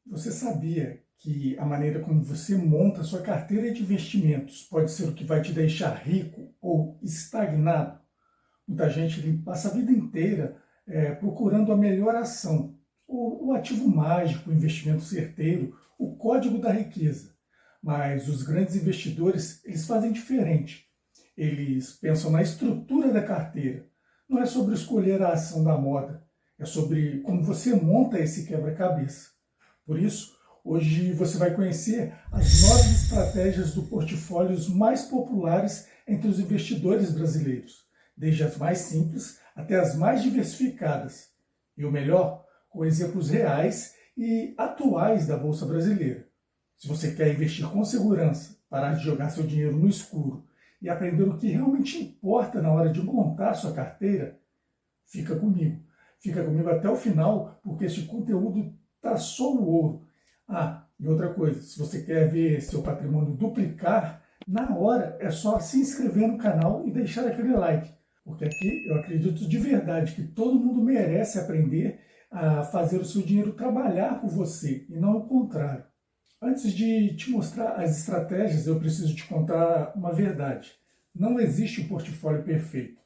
Você sabia que a maneira como você monta a sua carteira de investimentos pode ser o que vai te deixar rico ou estagnado? Muita gente passa a vida inteira procurando a melhor ação, o ativo mágico, o investimento certeiro, o código da riqueza. Mas os grandes investidores, eles fazem diferente. Eles pensam na estrutura da carteira. Não é sobre escolher a ação da moda, é sobre como você monta esse quebra-cabeça. Por isso, hoje você vai conhecer as 9 estratégias do portfólios mais populares entre os investidores brasileiros, desde as mais simples até as mais diversificadas. E o melhor, com exemplos reais e atuais da Bolsa Brasileira. Se você quer investir com segurança, parar de jogar seu dinheiro no escuro e aprender o que realmente importa na hora de montar sua carteira, fica comigo. Fica comigo até o final, porque este conteúdo tá só o ouro. E outra coisa, se você quer ver seu patrimônio duplicar, na hora é só se inscrever no canal e deixar aquele like. Porque aqui eu acredito de verdade que todo mundo merece aprender a fazer o seu dinheiro trabalhar por você e não o contrário. Antes de te mostrar as estratégias, eu preciso te contar uma verdade. Não existe um portfólio perfeito.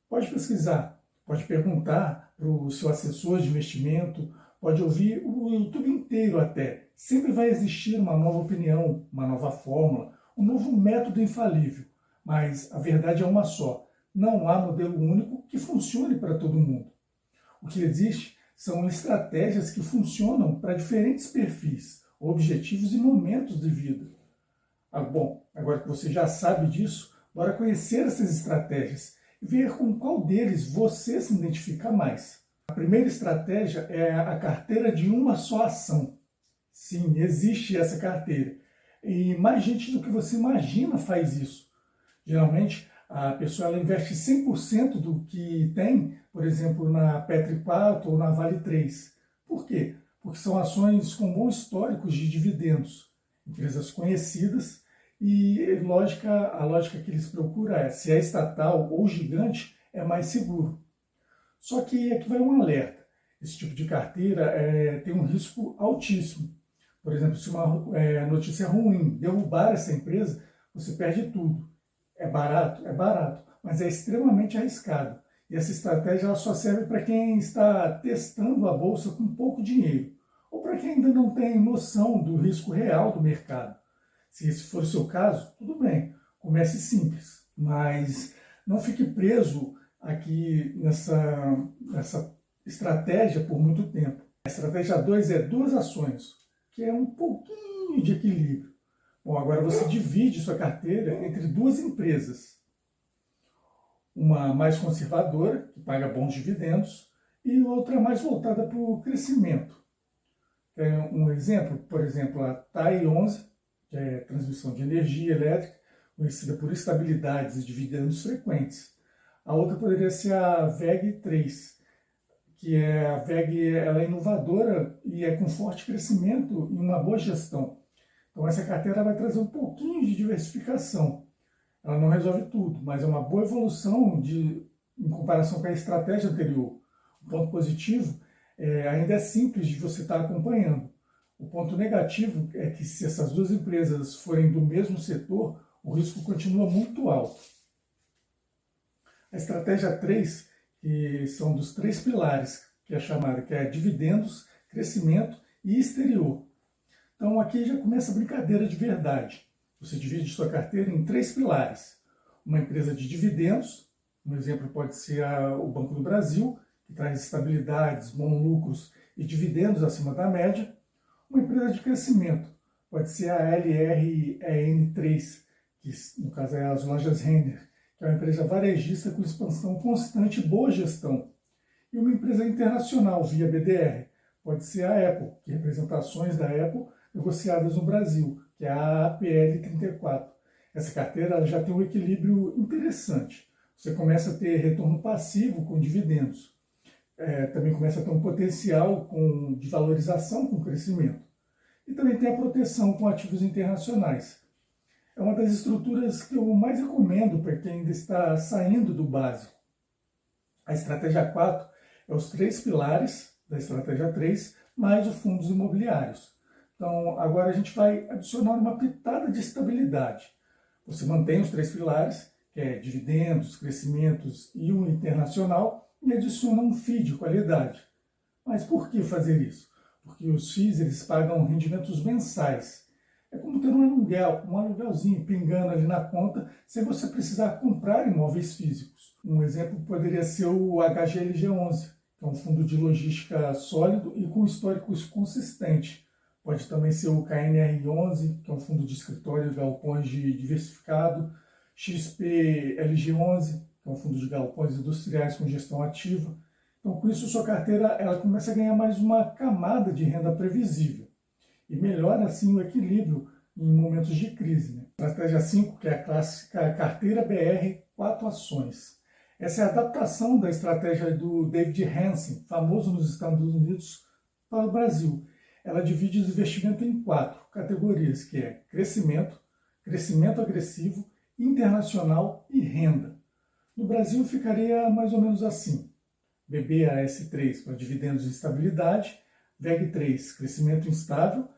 Pode pesquisar, pode perguntar para o seu assessor de investimento, pode ouvir o YouTube inteiro até. Sempre vai existir uma nova opinião, uma nova fórmula, um novo método infalível. Mas a verdade é uma só. Não há modelo único que funcione para todo mundo. O que existe são estratégias que funcionam para diferentes perfis, objetivos e momentos de vida. Bom, agora que você já sabe disso, bora conhecer essas estratégias e ver com qual deles você se identifica mais. A primeira estratégia é a carteira de uma só ação. Sim, existe essa carteira. E mais gente do que você imagina faz isso. Geralmente, a pessoa ela investe 100% do que tem, por exemplo, na Petri 4 ou na Vale 3. Por quê? Porque são ações com bons históricos de dividendos, empresas conhecidas, e a lógica que eles procuram é se é estatal ou gigante, é mais seguro. Só que aqui vai um alerta. Esse tipo de carteira tem um risco altíssimo. Por exemplo, se uma notícia ruim derrubar essa empresa, você perde tudo. É barato, mas é extremamente arriscado. E essa estratégia ela só serve para quem está testando a bolsa com pouco dinheiro, ou para quem ainda não tem noção do risco real do mercado. Se esse for o seu caso, tudo bem, comece simples, mas não fique preso aqui nessa estratégia por muito tempo. A estratégia 2 é 2 ações, que é um pouquinho de equilíbrio. Bom, agora você divide sua carteira entre 2 empresas. Uma mais conservadora, que paga bons dividendos, e outra mais voltada para o crescimento. Um exemplo, por exemplo, a TAI 11, que é transmissão de energia elétrica, conhecida por estabilidades e dividendos frequentes. A outra poderia ser a VEG 3, que a VEG ela é inovadora e é com forte crescimento e uma boa gestão. Então essa carteira vai trazer um pouquinho de diversificação. Ela não resolve tudo, mas é uma boa evolução em comparação com a estratégia anterior. O ponto positivo ainda é simples de você estar acompanhando. O ponto negativo é que se essas 2 empresas forem do mesmo setor, o risco continua muito alto. A estratégia 3, que são dos 3 pilares, que é chamada, que é dividendos, crescimento e exterior. Então aqui já começa a brincadeira de verdade. Você divide sua carteira em 3 pilares. Uma empresa de dividendos, um exemplo pode ser o Banco do Brasil, que traz estabilidades, bons lucros e dividendos acima da média. Uma empresa de crescimento, pode ser a LREN3, que no caso é as lojas Renner, que é uma empresa varejista com expansão constante e boa gestão. E uma empresa internacional, via BDR, pode ser a Apple, que representa ações da Apple negociadas no Brasil, que é a APL34. Essa carteira ela já tem um equilíbrio interessante. Você começa a ter retorno passivo com dividendos. Também começa a ter um potencial de valorização com crescimento. E também tem a proteção com ativos internacionais. É uma das estruturas que eu mais recomendo para quem ainda está saindo do básico. A estratégia 4 é os 3 pilares da estratégia 3, mais os fundos imobiliários. Então, agora a gente vai adicionar uma pitada de estabilidade. Você mantém os 3 pilares, que é dividendos, crescimentos e o internacional, e adiciona um FII de qualidade. Mas por que fazer isso? Porque os FIIs eles pagam rendimentos mensais. É como ter um aluguelzinho pingando ali na conta, sem você precisar comprar imóveis físicos. Um exemplo poderia ser o HGLG11, que é um fundo de logística sólido e com históricos consistente. Pode também ser o KNR11, que é um fundo de escritório de galpões diversificado, XPLG11, que é um fundo de galpões industriais com gestão ativa. Então, com isso, sua carteira ela começa a ganhar mais uma camada de renda previsível e melhora, assim, o equilíbrio em momentos de crise, né? Estratégia 5, que é a clássica carteira BR 4 ações. Essa é a adaptação da estratégia do David Hansen, famoso nos Estados Unidos, para o Brasil. Ela divide os investimentos em 4 categorias, que é crescimento, crescimento agressivo, internacional e renda. No Brasil ficaria mais ou menos assim: BBAS3 para dividendos e estabilidade, VEG3 crescimento instável,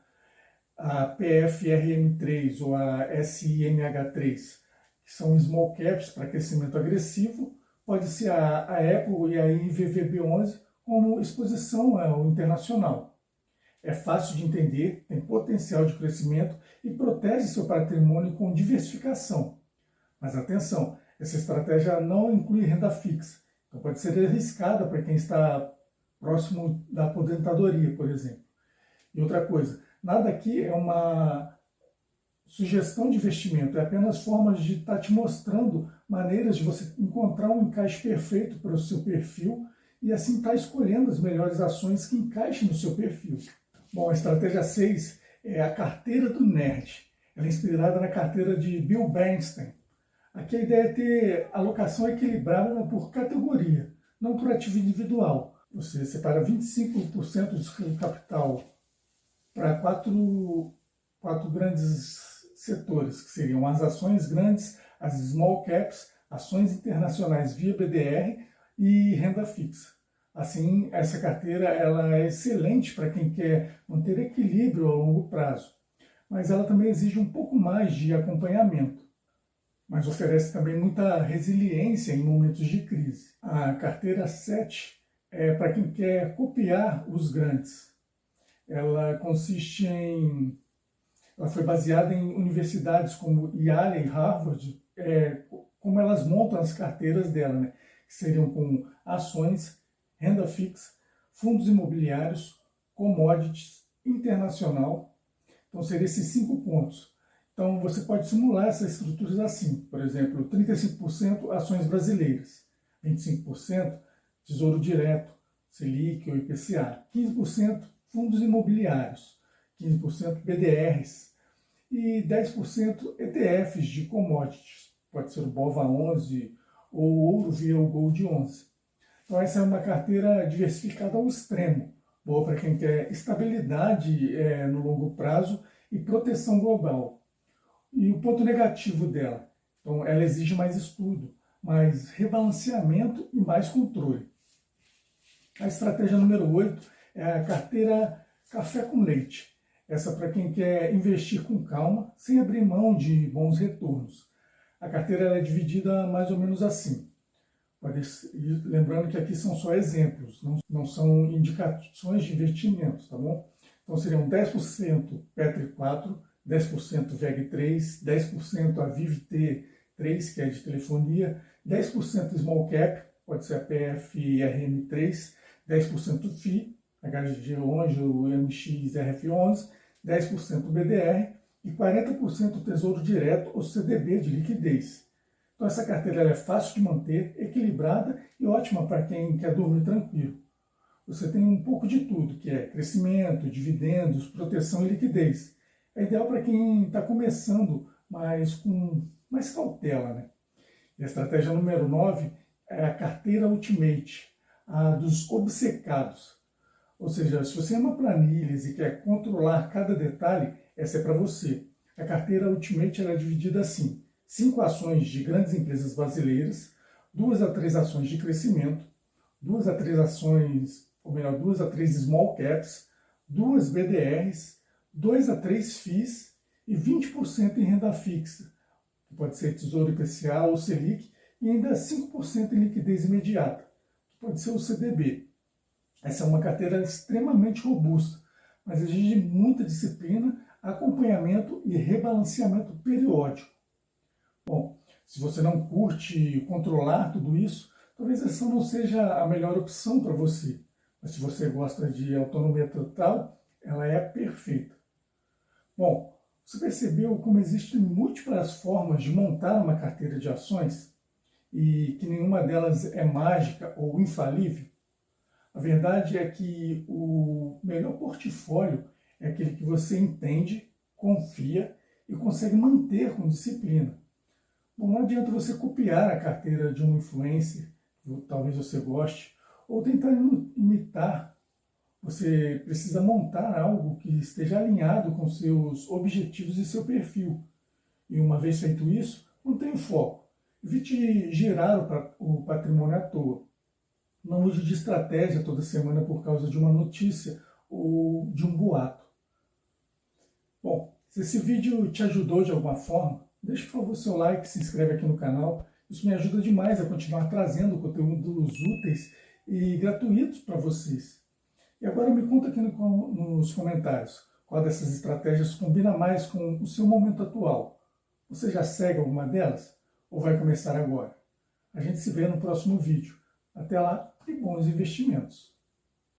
a PFRM3 ou a SIMH3, que são small caps para crescimento agressivo, pode ser a Apple e a IVVB11 como exposição ao internacional. É fácil de entender, tem potencial de crescimento e protege seu patrimônio com diversificação. Mas atenção, essa estratégia não inclui renda fixa, então pode ser arriscada para quem está próximo da aposentadoria, por exemplo. E outra coisa, nada aqui é uma sugestão de investimento, é apenas formas de estar te mostrando maneiras de você encontrar um encaixe perfeito para o seu perfil e assim estar escolhendo as melhores ações que encaixem no seu perfil. Bom, a estratégia 6 é a carteira do nerd. Ela é inspirada na carteira de Bill Bernstein. Aqui a ideia é ter alocação equilibrada por categoria, não por ativo individual. Você separa 25% do seu capital para quatro grandes setores, que seriam as ações grandes, as small caps, ações internacionais via BDR e renda fixa. Assim, essa carteira ela é excelente para quem quer manter equilíbrio ao longo prazo, mas ela também exige um pouco mais de acompanhamento, mas oferece também muita resiliência em momentos de crise. A carteira 7 é para quem quer copiar os grandes. Ela foi baseada em universidades como Yale e Harvard, como elas montam as carteiras dela, né? Que seriam com ações, renda fixa, fundos imobiliários, commodities, internacional. Então, seriam esses 5 pontos. Então, você pode simular essas estruturas assim. Por exemplo, 35% ações brasileiras, 25% tesouro direto, Selic ou IPCA, 15% fundos imobiliários, 15% BDRs e 10% ETFs de commodities. Pode ser o BOVA11 ou ouro via o Gold 11. Então essa é uma carteira diversificada ao extremo, boa para quem quer estabilidade no longo prazo e proteção global. E o ponto negativo dela, então ela exige mais estudo, mais rebalanceamento e mais controle. A estratégia número 8 é a carteira café com leite. Essa para quem quer investir com calma, sem abrir mão de bons retornos. A carteira é dividida mais ou menos assim. Lembrando que aqui são só exemplos, não são indicações de investimentos, tá bom? Então seriam 10% Petri 4, 10% VEG 3, 10% a Viv-T 3, que é de telefonia, 10% Small Cap, pode ser a PFRM 3, 10% FI, HG11 ou MXRF11, 10% BDR e 40% Tesouro Direto ou CDB de liquidez. Então essa carteira é fácil de manter, equilibrada e ótima para quem quer dormir tranquilo. Você tem um pouco de tudo, que é crescimento, dividendos, proteção e liquidez. É ideal para quem está começando, mas com mais cautela, né? E a estratégia número 9 é a carteira Ultimate, a dos obcecados. Ou seja, se você ama planilhas e quer controlar cada detalhe, essa é para você. A carteira Ultimate ela é dividida assim: 5 ações de grandes empresas brasileiras, 2 a 3 ações de crescimento, 2 a 3 ações, ou melhor, 2 a 3 small caps, 2 BDRs, 2 a 3 FIIs e 20% em renda fixa, que pode ser Tesouro IPCA ou Selic, e ainda 5% em liquidez imediata, que pode ser o CDB. Essa é uma carteira extremamente robusta, mas exige muita disciplina, acompanhamento e rebalanceamento periódico. Bom, se você não curte controlar tudo isso, talvez essa não seja a melhor opção para você. Mas se você gosta de autonomia total, ela é perfeita. Bom, você percebeu como existem múltiplas formas de montar uma carteira de ações e que nenhuma delas é mágica ou infalível? A verdade é que o melhor portfólio é aquele que você entende, confia e consegue manter com disciplina. Bom, não adianta você copiar a carteira de um influencer, que talvez você goste, ou tentar imitar. Você precisa montar algo que esteja alinhado com seus objetivos e seu perfil. E uma vez feito isso, mantenha o foco. Evite girar o patrimônio à toa. Não use de estratégia toda semana por causa de uma notícia ou de um boato. Bom, se esse vídeo te ajudou de alguma forma, deixe por favor seu like, se inscreve aqui no canal. Isso me ajuda demais a continuar trazendo conteúdos úteis e gratuitos para vocês. E agora me conta aqui nos comentários qual dessas estratégias combina mais com o seu momento atual. Você já segue alguma delas? Ou vai começar agora? A gente se vê no próximo vídeo. Até lá e bons investimentos!